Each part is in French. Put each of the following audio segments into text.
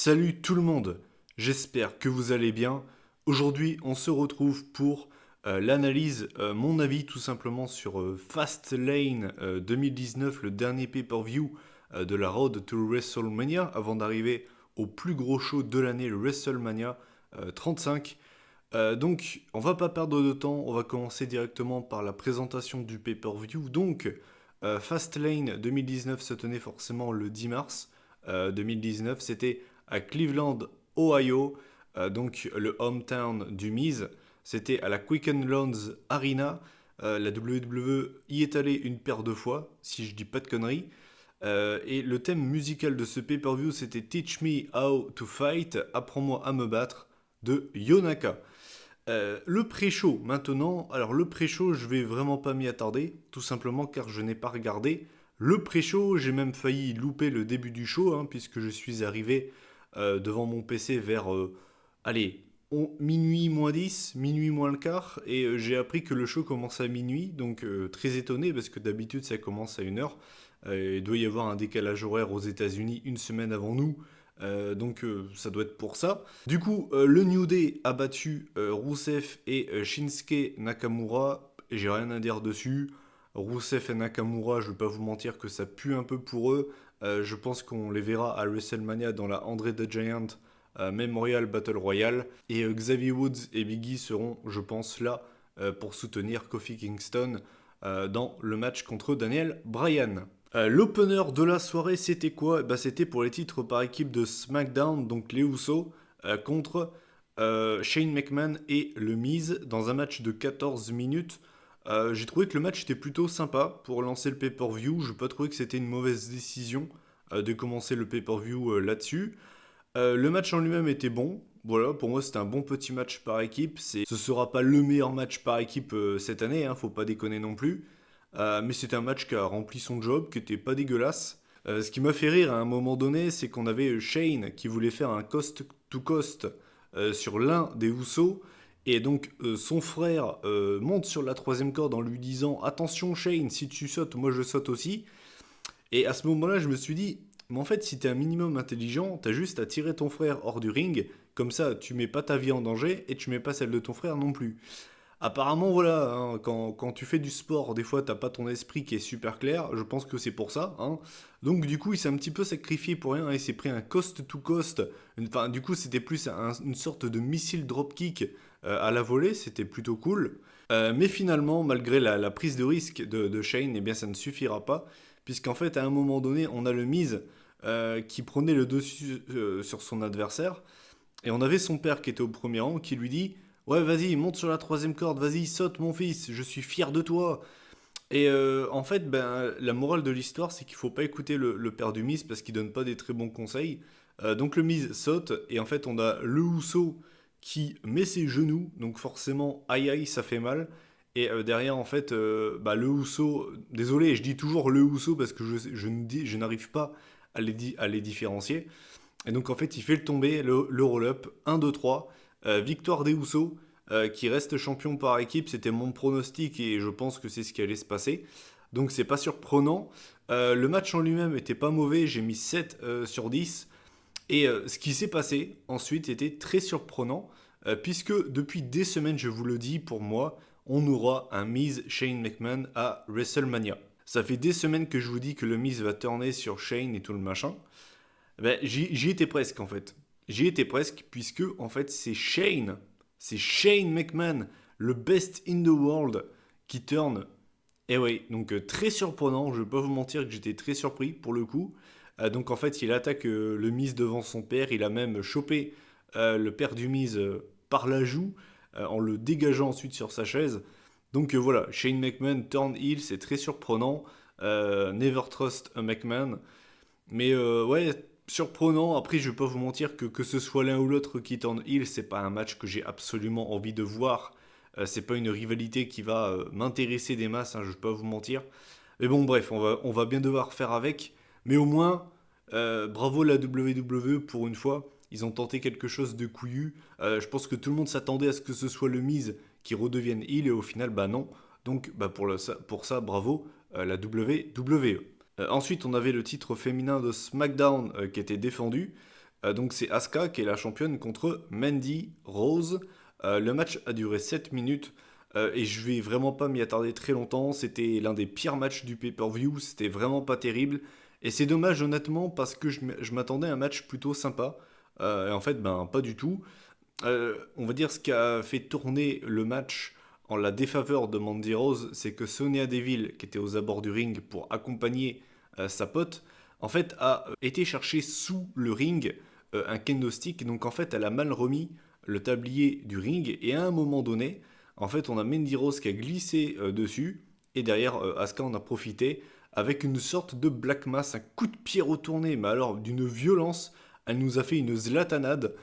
Salut tout le monde, j'espère que vous allez bien. Aujourd'hui, on se retrouve pour l'analyse, mon avis tout simplement sur Fastlane 2019, le dernier pay-per-view de la Road to WrestleMania, avant d'arriver au plus gros show de l'année, le WrestleMania 35. Donc, on va pas perdre de temps, on va commencer directement par la présentation du pay-per-view. Donc, Fastlane 2019 se tenait forcément le 10 mars 2019, c'était à Cleveland, Ohio, donc le hometown du Miz. C'était à la Quicken Loans Arena. La WWE y est allée une paire de fois, si je dis pas de conneries. Et le thème musical de ce pay-per-view, c'était Teach Me How to Fight, apprends-moi à me battre, de Yonaka. Le pré-show maintenant, alors le pré-show je vais vraiment pas m'y attarder, tout simplement car je n'ai pas regardé. Le pré-show, j'ai même failli louper le début du show, hein, puisque je suis arrivé devant mon PC vers, allez, minuit moins 10, minuit moins le quart, et j'ai appris que le show commence à minuit, donc très étonné, parce que d'habitude ça commence à 1 heure. Il doit y avoir un décalage horaire aux États-Unis une semaine avant nous, donc ça doit être pour ça. Du coup, le New Day a battu Rusev et Shinsuke Nakamura. J'ai rien à dire dessus. Rusev et Nakamura, je vais pas vous mentir que ça pue un peu pour eux. Je pense qu'on les verra à WrestleMania dans la Andre the Giant Memorial Battle Royale. Et Xavier Woods et Biggie seront, je pense, là pour soutenir Kofi Kingston dans le match contre Daniel Bryan. L'opener de la soirée, c'était quoi? Bah, c'était pour les titres par équipe de SmackDown, donc les Usos, contre Shane McMahon et Le Miz dans un match de 14 minutes. J'ai trouvé que le match était plutôt sympa pour lancer le pay-per-view. Je n'ai pas trouvé que c'était une mauvaise décision de commencer le pay-per-view là-dessus. Le match en lui-même était bon. Voilà, pour moi c'était un bon petit match par équipe. Ce sera pas le meilleur match par équipe cette année, hein, faut pas déconner non plus. Mais c'était un match qui a rempli son job, qui était pas dégueulasse. Ce qui m'a fait rire à un moment donné, c'est qu'on avait Shane qui voulait faire un cost to cost sur l'un des Usos. Et donc son frère monte sur la troisième corde en lui disant attention Shane, si tu sautes, moi je saute aussi. Et à ce moment-là, je me suis dit, mais en fait, si t'es un minimum intelligent, t'as juste à tirer ton frère hors du ring, comme ça tu mets pas ta vie en danger et tu mets pas celle de ton frère non plus. Apparemment, voilà, hein, quand tu fais du sport, des fois, t'as pas ton esprit qui est super clair. Je pense que c'est pour ça, hein. Donc, du coup, il s'est un petit peu sacrifié pour rien. Il s'est pris un cost to cost. Enfin, du coup, c'était plus une sorte de missile dropkick à la volée. C'était plutôt cool. Mais finalement, malgré la prise de risque de Shane, eh bien, ça ne suffira pas. Puisqu'en fait, à un moment donné, on a le Miz qui prenait le dessus sur son adversaire. Et on avait son père qui était au premier rang qui lui dit ouais, vas-y, monte sur la troisième corde, vas-y, saute mon fils, je suis fier de toi. Et en fait, ben, la morale de l'histoire, c'est qu'il faut pas écouter le père du Miz parce qu'il donne pas des très bons conseils. Donc le Miz saute, et en fait, on a le Uso qui met ses genoux, donc forcément, aïe aïe, ça fait mal. Et derrière, en fait, bah, le Uso, désolé, je dis toujours le Uso parce que je n'arrive pas à les différencier. Et donc en fait, il fait le tomber, le roll-up, 1, 2, 3. Victoire des Usos, qui reste champion par équipe. C'était mon pronostic et je pense que c'est ce qui allait se passer. Donc c'est pas surprenant. Le match en lui-même était pas mauvais, j'ai mis 7 sur 10. Et ce qui s'est passé ensuite était très surprenant, puisque depuis des semaines, je vous le dis, pour moi, on aura un Miz Shane McMahon à WrestleMania. Ça fait des semaines que je vous dis que le Miz va tourner sur Shane et tout le machin. Ben, j'y étais presque en fait. J'y étais presque puisque en fait c'est Shane McMahon, le best in the world, qui turn. Et oui, donc très surprenant, je vais pas vous mentir que j'étais très surpris pour le coup. Donc en fait il attaque le Miz devant son père, il a même chopé le père du Miz par la joue en le dégageant ensuite sur sa chaise. Donc voilà, Shane McMahon turn heel, c'est très surprenant. Never trust a McMahon. Mais ouais, surprenant. Après, je vais pas vous mentir que ce soit l'un ou l'autre qui turn heel, c'est pas un match que j'ai absolument envie de voir. C'est pas une rivalité qui va m'intéresser des masses, hein, je vais pas vous mentir. Mais bon, bref, on va bien devoir faire avec. Mais au moins, bravo la WWE pour une fois. Ils ont tenté quelque chose de couillu. Je pense que tout le monde s'attendait à ce que ce soit le Miz qui redevienne heel et au final, bah non. Donc, bah pour ça, bravo la WWE. Ensuite, on avait le titre féminin de SmackDown qui était défendu. Donc c'est Asuka qui est la championne contre Mandy Rose. Le match a duré 7 minutes. Et je vais vraiment pas m'y attarder très longtemps. C'était l'un des pires matchs du pay-per-view. C'était vraiment pas terrible. Et c'est dommage honnêtement parce que je m'attendais à un match plutôt sympa. Et en fait, ben pas du tout. On va dire ce qui a fait tourner le match en la défaveur de Mandy Rose, c'est que Sonya Deville, qui était aux abords du ring pour accompagner sa pote, en fait a été chercher sous le ring un kendo stick. Donc en fait, elle a mal remis le tablier du ring et à un moment donné, en fait, on a Mandy Rose qui a glissé dessus et derrière Asuka en a profité avec une sorte de black mass, un coup de pied retourné, mais alors d'une violence, elle nous a fait une zlatanade.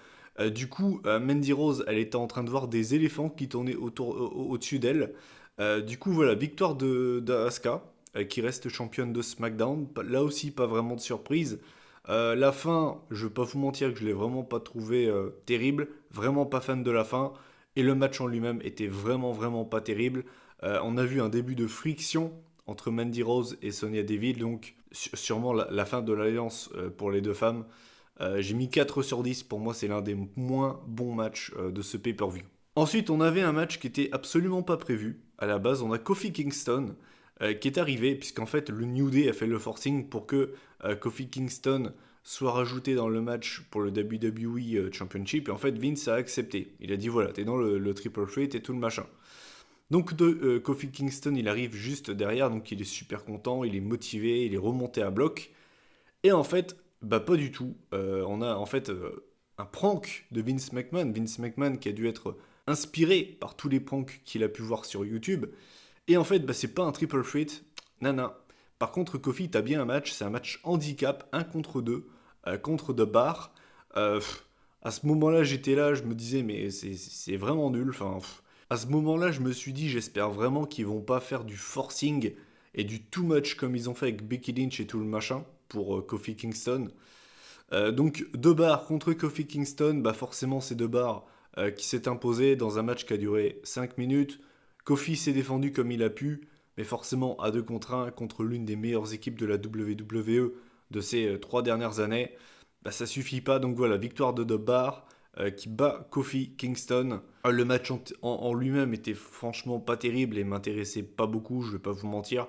Du coup, Mandy Rose, elle était en train de voir des éléphants qui tournaient au-dessus d'elle. Du coup, voilà, victoire de Asuka, qui reste championne de SmackDown. Là aussi, pas vraiment de surprise. La fin, je vais pas vous mentir que je l'ai vraiment pas trouvé terrible. Vraiment pas fan de la fin. Et le match en lui-même était vraiment pas terrible. On a vu un début de friction entre Mandy Rose et Sonya Deville. Donc, sûrement la fin de l'alliance pour les deux femmes. J'ai mis 4 sur 10, pour moi c'est l'un des moins bons matchs de ce pay-per-view. Ensuite on avait un match qui était absolument pas prévu. À la base on a Kofi Kingston qui est arrivé, puisqu'en fait le New Day a fait le forcing pour que Kofi Kingston soit rajouté dans le match pour le WWE Championship, et en fait Vince a accepté. Il a dit voilà, t'es dans le Triple Threat et tout le machin. Donc Kofi Kingston il arrive juste derrière, donc il est super content, il est motivé, il est remonté à bloc. Et en fait, bah pas du tout. On a en fait un prank de Vince McMahon. Vince McMahon qui a dû être inspiré par tous les pranks qu'il a pu voir sur YouTube. Et en fait, bah, c'est pas un triple threat. Nana. Par contre, Kofi, t'as bien un match. C'est un match handicap, un contre 2, contre The Bar. À ce moment-là, j'étais là, je me disais, mais c'est vraiment nul. Enfin, à ce moment-là, je me suis dit, j'espère vraiment qu'ils vont pas faire du forcing et du too much comme ils ont fait avec Becky Lynch et tout le machin pour Kofi Kingston. Donc deux barres contre Kofi Kingston, bah forcément c'est deux barres qui s'est imposé dans un match qui a duré 5 minutes. Kofi s'est défendu comme il a pu, mais forcément à 2 contre 1 contre l'une des meilleures équipes de la WWE de ces 3 dernières années, bah ça suffit pas. Donc voilà, victoire de deux barres qui bat Kofi Kingston. Le match en lui-même était franchement pas terrible et m'intéressait pas beaucoup, je vais pas vous mentir.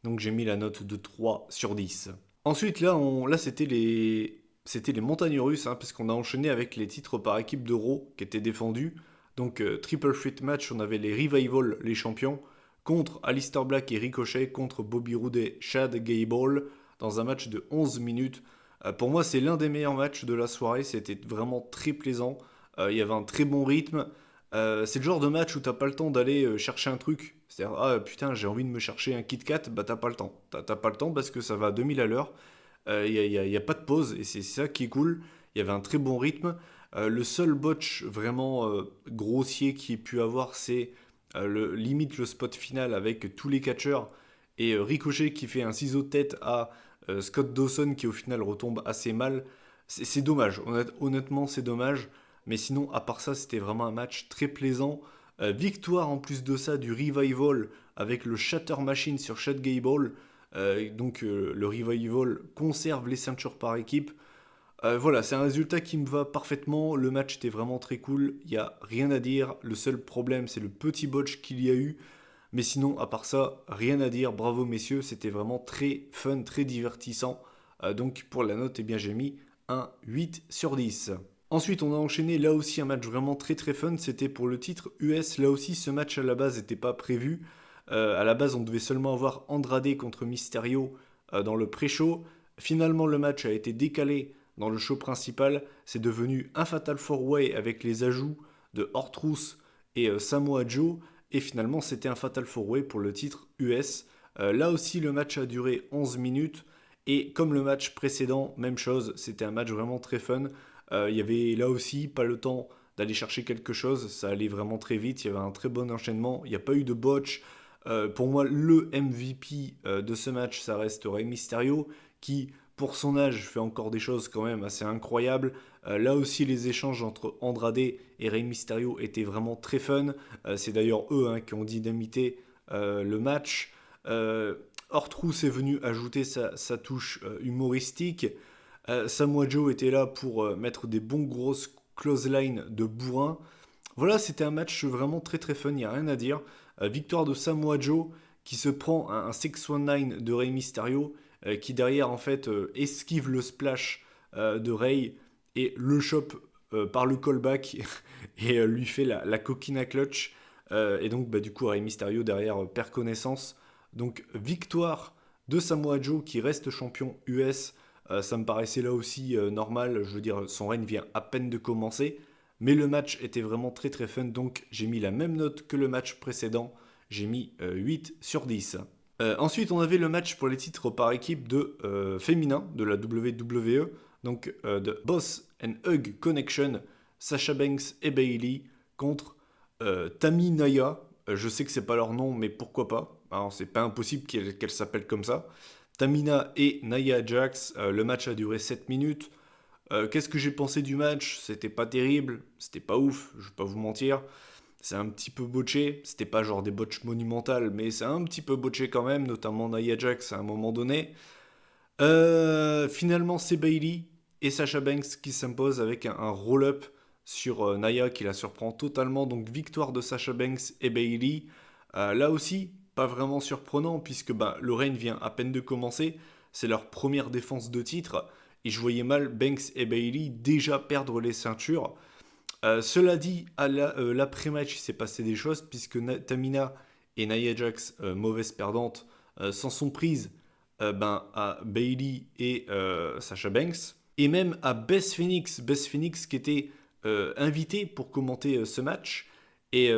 Donc j'ai mis la note de 3 sur 10. Ensuite, là c'était les montagnes russes, hein, parce qu'on a enchaîné avec les titres par équipe de Raw qui étaient défendus. Donc, Triple Threat Match, on avait les Revival, les champions, contre Aleister Black et Ricochet, contre Bobby Roode et Chad Gable, dans un match de 11 minutes. Pour moi, c'est l'un des meilleurs matchs de la soirée, c'était vraiment très plaisant. Il y avait un très bon rythme. C'est le genre de match où t'as pas le temps d'aller chercher un truc. C'est-à-dire, ah putain, j'ai envie de me chercher un Kit Kat, bah t'as pas le temps. T'as pas le temps parce que ça va à 2000 à l'heure. Y a pas de pause et c'est ça qui est cool. Il y avait un très bon rythme. Le seul botch vraiment grossier qu'il ait pu avoir, c'est limite le spot final avec tous les catcheurs et Ricochet qui fait un ciseau de tête à Scott Dawson qui au final retombe assez mal. C'est dommage, honnêtement c'est dommage. Mais sinon, à part ça, c'était vraiment un match très plaisant. Victoire en plus de ça du Revival avec le Shatter Machine sur Chad Gable. Le Revival conserve les ceintures par équipe. Voilà, c'est un résultat qui me va parfaitement. Le match était vraiment très cool. Il n'y a rien à dire. Le seul problème, c'est le petit botch qu'il y a eu. Mais sinon, à part ça, rien à dire. Bravo messieurs, c'était vraiment très fun, très divertissant. Donc pour la note, eh bien, j'ai mis un 8 sur 10. Ensuite, on a enchaîné là aussi un match vraiment très fun. C'était pour le titre US. Là aussi, ce match à la base n'était pas prévu. À la base, on devait seulement avoir Andrade contre Mysterio dans le pré-show. Finalement, le match a été décalé dans le show principal. C'est devenu un Fatal 4-Way avec les ajouts de Ortrous et Samoa Joe. Et finalement, c'était un Fatal 4-Way pour le titre US. Là aussi, le match a duré 11 minutes. Et comme le match précédent, même chose, c'était un match vraiment très fun. Il y avait là aussi pas le temps d'aller chercher quelque chose, ça allait vraiment très vite, il y avait un très bon enchaînement, il n'y a pas eu de botch. Pour moi, le MVP de ce match, ça reste Rey Mysterio, qui, pour son âge, fait encore des choses quand même assez incroyables. Là aussi, les échanges entre Andrade et Rey Mysterio étaient vraiment très fun. C'est d'ailleurs eux qui ont dynamité le match. Ortrous est venu ajouter sa touche humoristique. Samoa Joe était là pour mettre des bons grosses clotheslines de bourrin. Voilà, c'était un match vraiment très très fun, il n'y a rien à dire. Victoire de Samoa Joe qui se prend un 619 de Rey Mysterio, qui derrière en fait esquive le splash de Rey et le chope par le callback et lui fait la coquina clutch. Et donc bah, du coup Rey Mysterio derrière perd connaissance. Donc victoire de Samoa Joe qui reste champion US. Ça me paraissait là aussi normal, je veux dire son règne vient à peine de commencer. Mais le match était vraiment très très fun, donc j'ai mis la même note que le match précédent. J'ai mis 8 sur 10. Ensuite, on avait le match pour les titres par équipe de féminin de la WWE, donc de Boss and Hug Connection, Sasha Banks et Bayley contre Tammy Naya. Je sais que c'est pas leur nom, mais pourquoi pas. Alors, c'est pas impossible qu'elle s'appelle comme ça. Tamina et Nia Jax. Le match a duré 7 minutes. Qu'est-ce que j'ai pensé du match? C'était pas terrible, c'était pas ouf, je vais pas vous mentir. C'est un petit peu botché, c'était pas genre des botches monumentales, mais c'est un petit peu botché quand même, notamment Nia Jax à un moment donné. Finalement, c'est Bayley et Sasha Banks qui s'imposent avec un roll-up sur Nia qui la surprend totalement. Donc victoire de Sasha Banks et Bayley. Là aussi, pas vraiment surprenant puisque bah, le règne vient à peine de commencer. C'est leur première défense de titre. Et je voyais mal Banks et Bayley déjà perdre les ceintures. Cela dit, à l'après-match, il s'est passé des choses puisque Tamina et Nia Jax, mauvaises perdantes, s'en sont prises ben, à Bayley et Sasha Banks, et même à Beth Phoenix. Beth Phoenix qui était invitée pour commenter ce match, et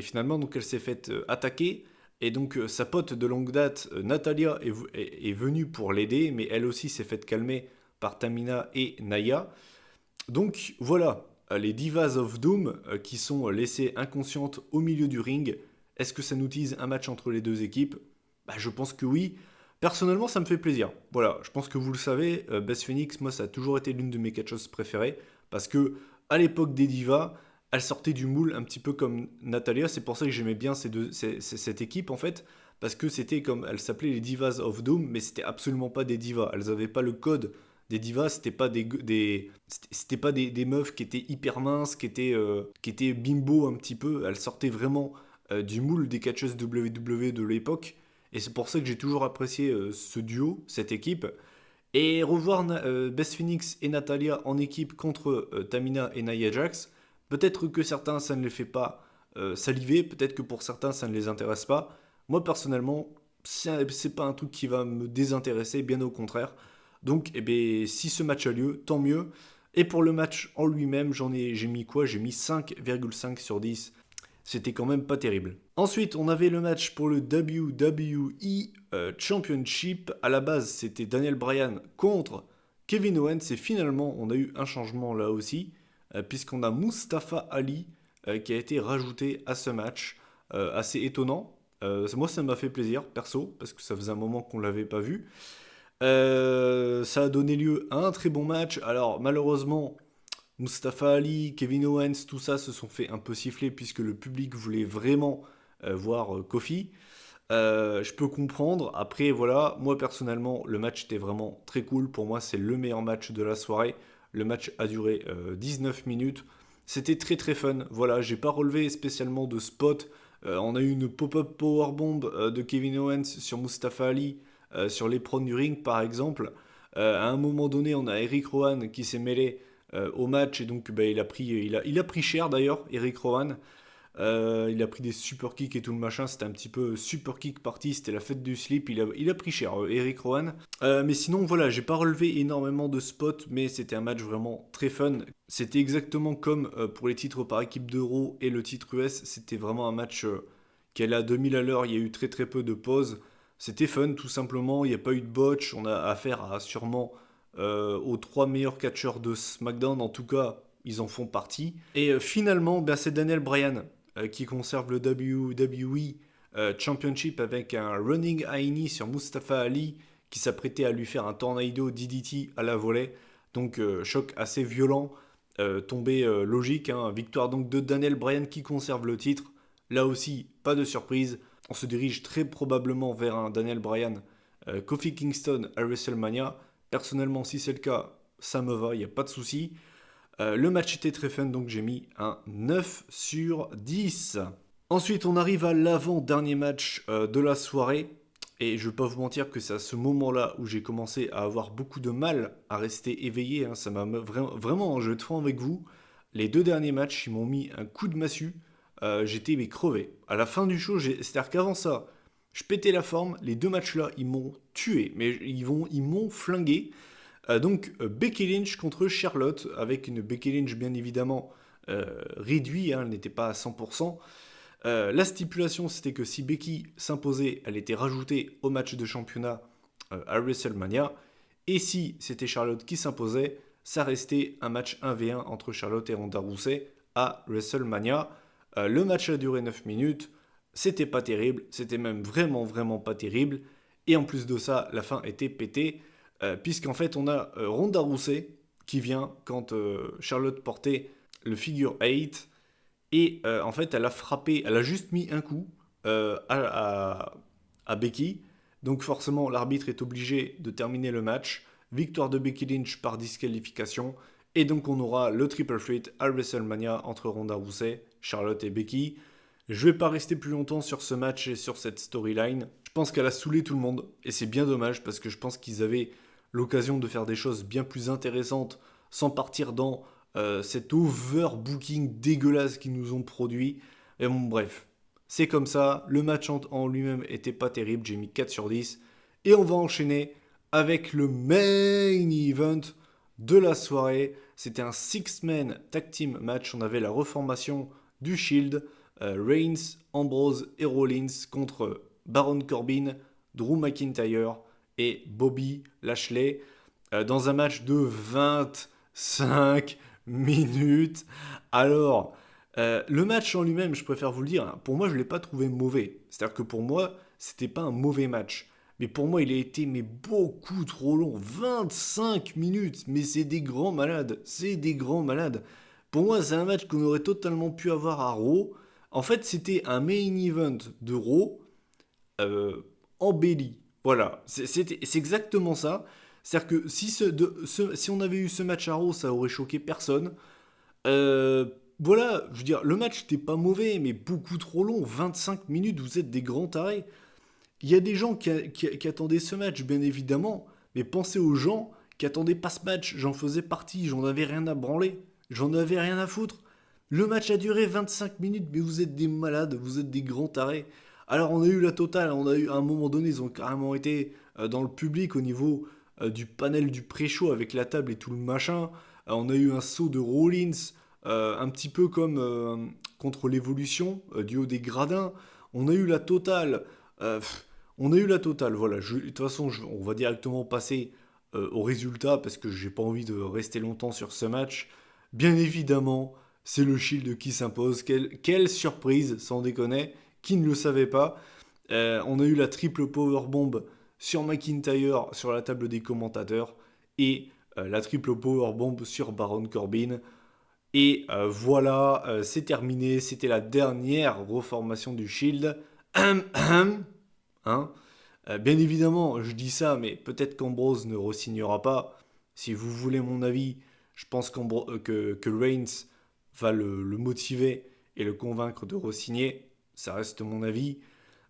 finalement donc elle s'est faite attaquer, et donc sa pote de longue date, Natalia, est venue pour l'aider, mais elle aussi s'est faite calmer par Tamina et Naya. Donc voilà, les Divas of Doom qui sont laissées inconscientes au milieu du ring. Est-ce que ça nous tease un match entre les deux équipes? Bah, je pense que oui. Personnellement, ça me fait plaisir. Voilà, je pense que vous le savez, Beth Phoenix, moi, ça a toujours été l'une de mes catcheuses préférées. Parce que, à l'époque des Divas, elle sortait du moule un petit peu comme Natalia. C'est pour ça que j'aimais bien cette équipe, en fait. Parce que c'était comme, elle s'appelait les Divas of Doom, mais c'était absolument pas des divas. Elles n'avaient pas le code des divas, c'était pas c'était pas des meufs qui étaient hyper minces, qui étaient bimbo un petit peu. Elles sortaient vraiment du moule des catcheuses WWE de l'époque. Et c'est pour ça que j'ai toujours apprécié ce duo, cette équipe. Et revoir Beth Phoenix et Natalia en équipe contre Tamina et Nia Jax, peut-être que certains ça ne les fait pas saliver, peut-être que pour certains ça ne les intéresse pas. Moi personnellement, c'est pas un truc qui va me désintéresser, bien au contraire. Donc eh ben, si ce match a lieu, tant mieux. Et pour le match en lui-même, j'ai mis quoi? J'ai mis 5,5 sur 10. C'était quand même pas terrible. Ensuite, on avait le match pour le WWE Championship. À la base, c'était Daniel Bryan contre Kevin Owens. Et finalement, on a eu un changement là aussi, puisqu'on a Mustafa Ali qui a été rajouté à ce match. Assez étonnant. Moi, ça m'a fait plaisir, perso, parce que ça faisait un moment qu'on l'avait pas vu. Ça a donné lieu à un très bon match. Alors, malheureusement, Mustafa Ali, Kevin Owens, tout ça se sont fait un peu siffler puisque le public voulait vraiment voir Kofi. Je peux comprendre. Après, voilà, moi personnellement, le match était vraiment très cool. Pour moi, c'est le meilleur match de la soirée. Le match a duré 19 minutes. C'était très très fun. Voilà, j'ai pas relevé spécialement de spot. On a eu une pop-up powerbomb de Kevin Owens sur Mustafa Ali, sur l'éperon du ring par exemple. À un moment donné, on a Eric Rowan qui s'est mêlé au match et donc bah, il a pris cher d'ailleurs, Eric Rowan. Il a pris des super kicks et tout le machin, c'était un petit peu super kick party, c'était la fête du slip, il a pris cher, Eric Rowan. Mais sinon, voilà, j'ai pas relevé énormément de spots, mais c'était un match vraiment très fun. C'était exactement comme pour les titres par équipe d'Euro et le titre US, c'était vraiment un match qui allait à 2000 à l'heure, il y a eu très très peu de pauses. C'était fun tout simplement, il n'y a pas eu de botch, on a affaire à sûrement aux trois meilleurs catcheurs de SmackDown, en tout cas, ils en font partie. Et finalement, ben, c'est Daniel Bryan qui conserve le WWE Championship avec un running high knee sur Mustafa Ali qui s'apprêtait à lui faire un tornado DDT à la volée. Donc choc assez violent, tombé logique. Hein. Victoire donc de Daniel Bryan qui conserve le titre. Là aussi, pas de surprise. On se dirige très probablement vers un Daniel Bryan Kofi Kingston à WrestleMania. Personnellement, si c'est le cas, ça me va, il n'y a pas de souci. Le match était très fun, donc j'ai mis un 9 sur 10. Ensuite, on arrive à l'avant-dernier match de la soirée. Et je ne vais pas vous mentir que c'est à ce moment-là où j'ai commencé à avoir beaucoup de mal à rester éveillé, hein. Ça m'a vraiment, je vais être franc avec vous. Les 2 derniers matchs, ils m'ont mis un coup de massue. J'étais crevé. À la fin du show, c'est-à-dire qu'avant ça, je pétais la forme. Les 2 matchs-là, ils m'ont tué. Mais ils m'ont flingué. Becky Lynch contre Charlotte, avec une Becky Lynch bien évidemment réduite, hein, elle n'était pas à 100%. La stipulation, c'était que si Becky s'imposait, elle était rajoutée au match de championnat à WrestleMania. Et si c'était Charlotte qui s'imposait, ça restait un match 1v1 entre Charlotte et Ronda Rousey à WrestleMania. Le match a duré 9 minutes. C'était pas terrible. C'était même vraiment pas terrible. Et en plus de ça, la fin était pétée. Puisqu'en fait, on a Ronda Rousey qui vient quand Charlotte portait le figure 8 et en fait, elle a frappé, elle a juste mis un coup à Becky. Donc forcément, l'arbitre est obligé de terminer le match. Victoire de Becky Lynch par disqualification. Et donc on aura le triple threat à WrestleMania entre Ronda Rousey, Charlotte et Becky. Je vais pas rester plus longtemps sur ce match et sur cette storyline. Je pense qu'elle a saoulé tout le monde. Et c'est bien dommage parce que je pense qu'ils avaient l'occasion de faire des choses bien plus intéressantes sans partir dans cet overbooking dégueulasse qu'ils nous ont produit. Et bon, bref, c'est comme ça. Le match en lui-même était pas terrible. J'ai mis 4 sur 10. Et on va enchaîner avec le main event de la soirée. C'était un six-man tag team match. On avait la reformation du Shield. Reigns, Ambrose et Rollins contre Baron Corbin, Drew McIntyre et Bobby Lashley. Dans un match de 25 minutes. Alors, le match en lui-même, je préfère vous le dire, hein, pour moi, je ne l'ai pas trouvé mauvais. C'est-à-dire que pour moi, c'était pas un mauvais match. Mais pour moi, il a été beaucoup trop long. 25 minutes. Mais c'est des grands malades. C'est des grands malades. Pour moi, c'est un match qu'on aurait totalement pu avoir à Raw. En fait, c'était un main event de Raw embelli. Voilà, c'est exactement ça. C'est-à-dire que si on avait eu ce match à Raw, ça aurait choqué personne. Voilà, je veux dire, le match n'était pas mauvais, mais beaucoup trop long. 25 minutes, vous êtes des grands tarés. Il y a des gens qui attendaient ce match, bien évidemment, mais pensez aux gens qui attendaient pas ce match. J'en faisais partie, j'en avais rien à branler, j'en avais rien à foutre. Le match a duré 25 minutes, mais vous êtes des malades, vous êtes des grands tarés. Alors on a eu la totale, on a eu à un moment donné, ils ont carrément été dans le public au niveau du panel du pré-show avec la table et tout le machin. On a eu un saut de Rollins, un petit peu comme contre l'évolution du haut des gradins. On a eu la totale. On a eu la totale, voilà. De toute façon, on va directement passer au résultat parce que j'ai pas envie de rester longtemps sur ce match. Bien évidemment, c'est le Shield qui s'impose. Quelle surprise, sans déconner. Qui ne le savait pas. On a eu la triple powerbomb sur McIntyre sur la table des commentateurs et la triple powerbomb sur Baron Corbin. Et voilà, c'est terminé. C'était la dernière reformation du Shield. Hein. Bien évidemment, je dis ça, mais peut-être qu'Ambrose ne re-signera pas. Si vous voulez mon avis, je pense que Reigns va le motiver et le convaincre de re-signer. Ça reste mon avis.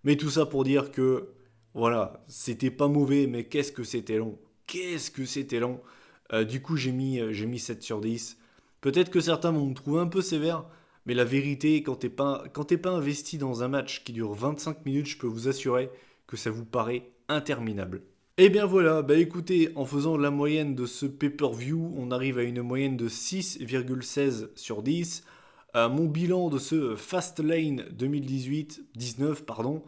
Mais tout ça pour dire que, voilà, c'était pas mauvais, mais qu'est-ce que c'était long. Qu'est-ce que c'était long. Du coup, j'ai mis 7 sur 10. Peut-être que certains vont me trouver un peu sévère, mais la vérité, quand t'es pas investi dans un match qui dure 25 minutes, je peux vous assurer que ça vous paraît interminable. Et bien voilà, bah écoutez, en faisant la moyenne de ce pay-per-view, on arrive à une moyenne de 6,16 sur 10. Mon bilan de ce Fastlane 19 pardon,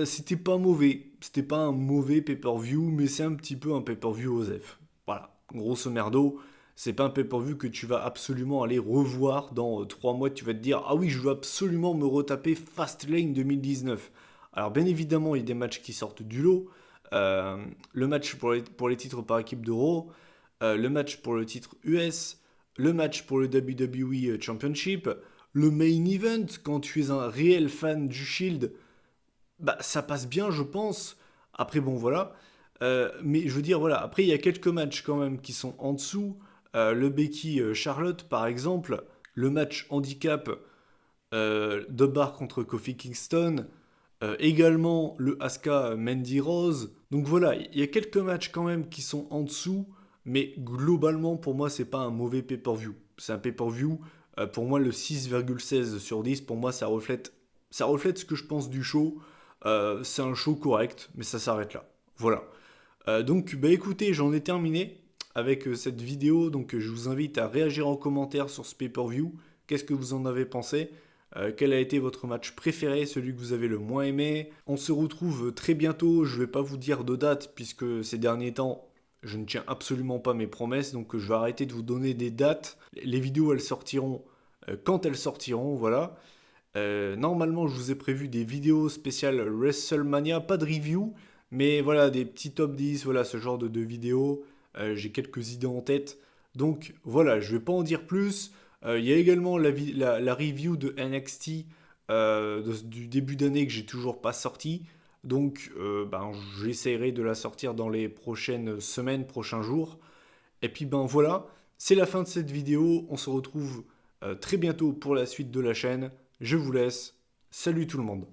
c'était pas mauvais. C'était pas un mauvais pay-per-view, mais c'est un petit peu un pay-per-view OSEF. Voilà, grosso merdo, c'est pas un pay-per-view que tu vas absolument aller revoir dans 3 mois. Tu vas te dire, ah oui, je veux absolument me retaper Fastlane 2019. Alors bien évidemment, il y a des matchs qui sortent du lot. Le match pour les titres par équipe d'Euro, le match pour le titre US, le match pour le WWE Championship, le main event, quand tu es un réel fan du Shield, bah ça passe bien je pense. Après bon voilà. Mais je veux dire, voilà, après il y a quelques matchs quand même qui sont en dessous. Le Becky Charlotte par exemple, le match handicap de Bar contre Kofi Kingston, également le Asuka Mandy Rose. Donc voilà, il y a quelques matchs quand même qui sont en dessous, mais globalement pour moi c'est pas un mauvais pay-per-view. C'est un pay-per-view, pour moi le 6,16 sur 10, pour moi ça reflète ce que je pense du show. C'est un show correct, mais ça s'arrête là. Voilà. Donc bah écoutez, j'en ai terminé avec cette vidéo, donc je vous invite à réagir en commentaire sur ce pay-per-view. Qu'est-ce que vous en avez pensé? Quel a été votre match préféré, celui que vous avez le moins aimé? On se retrouve très bientôt, je ne vais pas vous dire de date puisque ces derniers temps je ne tiens absolument pas mes promesses, donc je vais arrêter de vous donner des dates. Les vidéos elles sortiront quand elles sortiront, voilà. Normalement je vous ai prévu des vidéos spéciales WrestleMania, pas de review, mais voilà des petits top 10, voilà ce genre de vidéos. J'ai quelques idées en tête, donc voilà, je ne vais pas en dire plus. Il y a également la review de NXT du début d'année que j'ai toujours pas sorti. Donc ben, j'essaierai de la sortir dans les prochaines semaines, prochains jours. Et puis ben voilà, c'est la fin de cette vidéo. On se retrouve très bientôt pour la suite de la chaîne. Je vous laisse. Salut tout le monde.